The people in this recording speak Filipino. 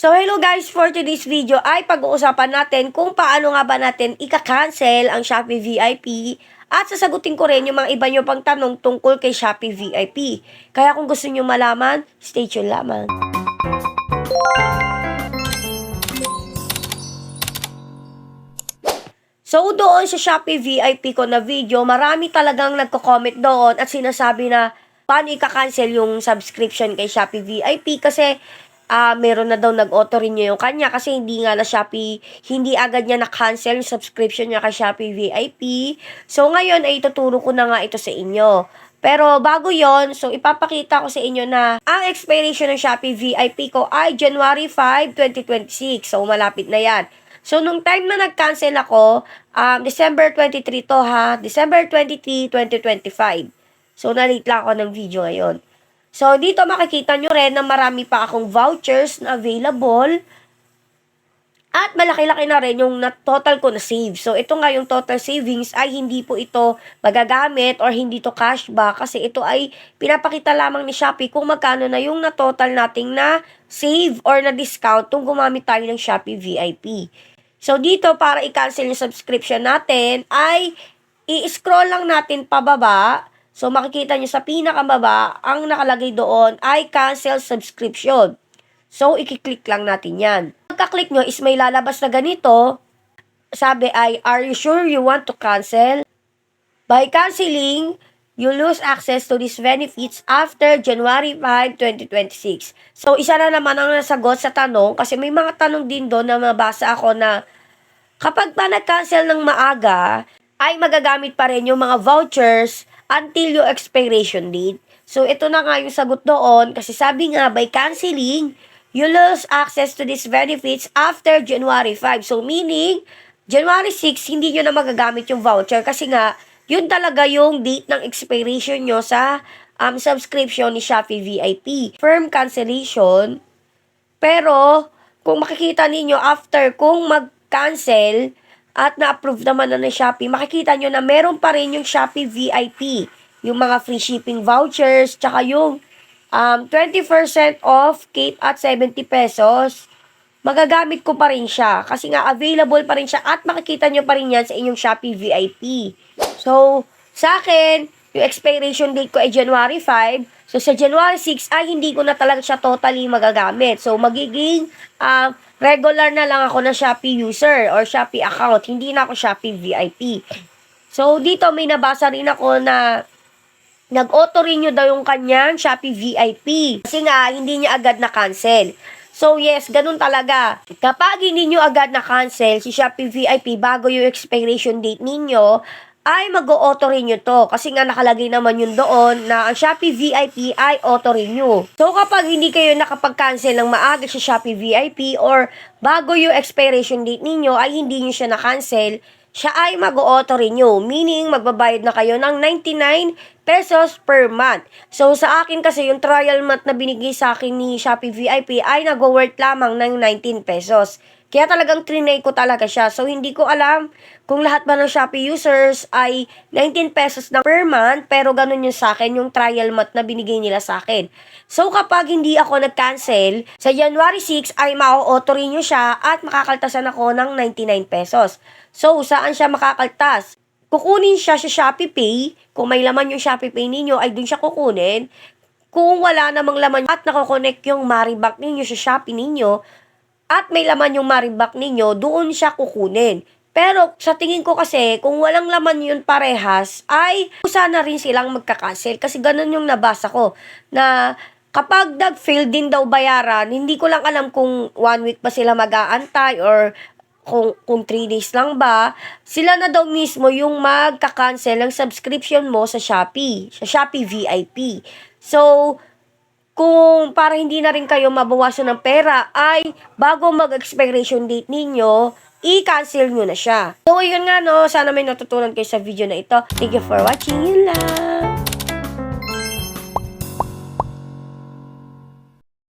So, hello guys! For today's video ay pag-uusapan natin kung paano nga ba natin ika-cancel ang Shopee VIP at sasagutin ko rin yung mga iba nyo pang tanong tungkol kay Shopee VIP. Kaya kung gusto nyo malaman, stay tuned lamang. So, doon sa Shopee VIP ko na video, marami talagang nagko-comment doon at sinasabi na paano ika-cancel yung subscription kay Shopee VIP kasi meron na daw nag-auto renew yung kanya kasi hindi nga na Shopee, hindi agad niya na-cancel yung subscription niya kay Shopee VIP. So, ngayon ay ituturo ko na nga ito sa inyo. Pero bago yon, so ipapakita ko sa inyo na ang expiration ng Shopee VIP ko ay January 5, 2026. So, malapit na yan. So, nung time na nag-cancel ako, December 23 to ha, December 23, 2025. So, na-late lang ako ng video ngayon. So, dito makikita nyo rin na marami pa akong vouchers na available. At malaki-laki na rin yung total ko na save. So, ito nga yung total savings ay hindi po ito magagamit or hindi to cashback. Kasi ito ay pinapakita lamang ni Shopee kung magkano na yung na-total nating na save or na discount kung gumamit tayo ng Shopee VIP. So, dito para i-cancel yung subscription natin ay i-scroll lang natin pababa. So, makikita nyo sa pinakababa, ang nakalagay doon ay cancel subscription. So, i-click lang natin yan. Pagka-click nyo is may lalabas na ganito. Sabi ay, are you sure you want to cancel? By canceling, you lose access to these benefits after January 5, 2026. So, isa na naman ang nasagot sa tanong kasi may mga tanong din doon na mabasa ako na kapag pa nag-cancel ng maaga, ay magagamit pa rin yung mga vouchers until yung expiration date. So, ito na nga yung sagot doon kasi sabi nga, by canceling, you lose access to these benefits after January 5. So, meaning, January 6, hindi nyo na magagamit yung voucher kasi nga, yun talaga yung date ng expiration nyo sa subscription ni Shopee VIP. Firm cancellation, pero, kung makikita ninyo after kung mag-cancel, at na-approve naman na ng Shopee, makikita nyo na meron pa rin yung Shopee VIP. Yung mga free shipping vouchers, tsaka yung 20% off Cape at 70 pesos. Magagamit ko pa rin siya. Kasi nga, available pa rin siya at makikita nyo pa rin yan sa inyong Shopee VIP. So, sa akin, yung expiration date ko ay January 5. So, sa January 6 ay hindi ko na talaga siya totally magagamit. So, magiging regular na lang ako na Shopee user or Shopee account. Hindi na ako Shopee VIP. So, dito may nabasa rin ako na nag-auto renew daw yung kanyang Shopee VIP. Kasi nga, hindi niya agad na-cancel. So, yes, ganun talaga. Kapag hindi nyo agad na-cancel si Shopee VIP bago yung expiration date ninyo, ay mag-auto renew to. Kasi nga nakalagay naman yun doon na ang Shopee VIP ay auto renew. So kapag hindi kayo nakapag-cancel ng maaga sa Shopee VIP or bago yung expiration date ninyo ay hindi nyo siya na-cancel, siya ay mag-auto renew. Meaning magbabayad na kayo ng 99 pesos per month. So sa akin kasi yung trial month na binigay sa akin ni Shopee VIP ay nag-worth lamang ng 19 pesos. Kaya talagang trinay ko talaga siya. So, hindi ko alam kung lahat ba ng Shopee users ay 19 pesos na per month, pero ganun yung sa akin, yung trial month na binigay nila sa akin. So, kapag hindi ako nag-cancel, sa January 6 ay ma-auto renew siya at makakaltasan ako ng 99 pesos. So, saan siya makakaltas? Kukunin siya sa Shopee Pay. Kung may laman yung Shopee Pay ninyo, ay dun siya kukunin. Kung wala namang laman at nakokonek yung Maribank ninyo sa Shopee ninyo, at may laman yung Maribank ninyo, doon siya kukunin. Pero sa tingin ko kasi, kung walang laman yun parehas, ay sana rin silang magkakancel. Kasi ganun yung nabasa ko. Na kapag nag-fail din daw bayaran, hindi ko lang alam kung 1 week ba sila mag-aantay or kung 3 days lang ba, sila na daw mismo yung magkakancel ng subscription mo sa Shopee. Sa Shopee VIP. So, kung para hindi na rin kayo mabawasan ng pera, ay bago mag-expiration date ninyo, i-cancel nyo na siya. So, yun nga no, sana may natutunan kayo sa video na ito. Thank you for watching. Yun lang.